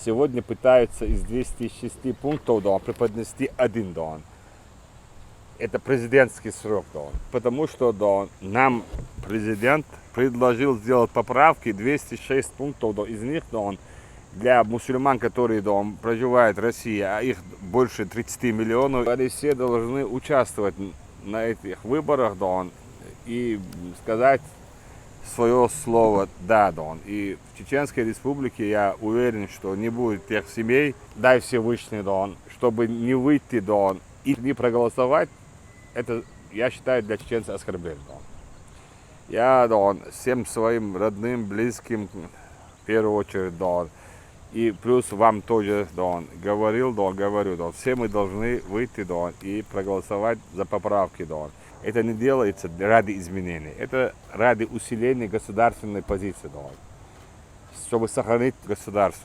сегодня пытаются из 206 пунктов преподнести один. Это президентский срок. Потому что нам президент предложил сделать поправки 206 пунктов. Из них для мусульман, которые проживают в России, а их больше 30 миллионов, они все должны участвовать на этих выборах и сказать свое слово «да». И в Чеченской Республике я уверен, что не будет тех семей, дай Всевышний, чтобы не выйти и не проголосовать. Это, я считаю, для чеченцев оскорбление. Я всем своим родным, близким, в первую очередь, и плюс вам тоже говорю, все мы должны выйти и проголосовать за поправки. Это не делается ради изменений, это ради усиления государственной позиции, чтобы сохранить государство.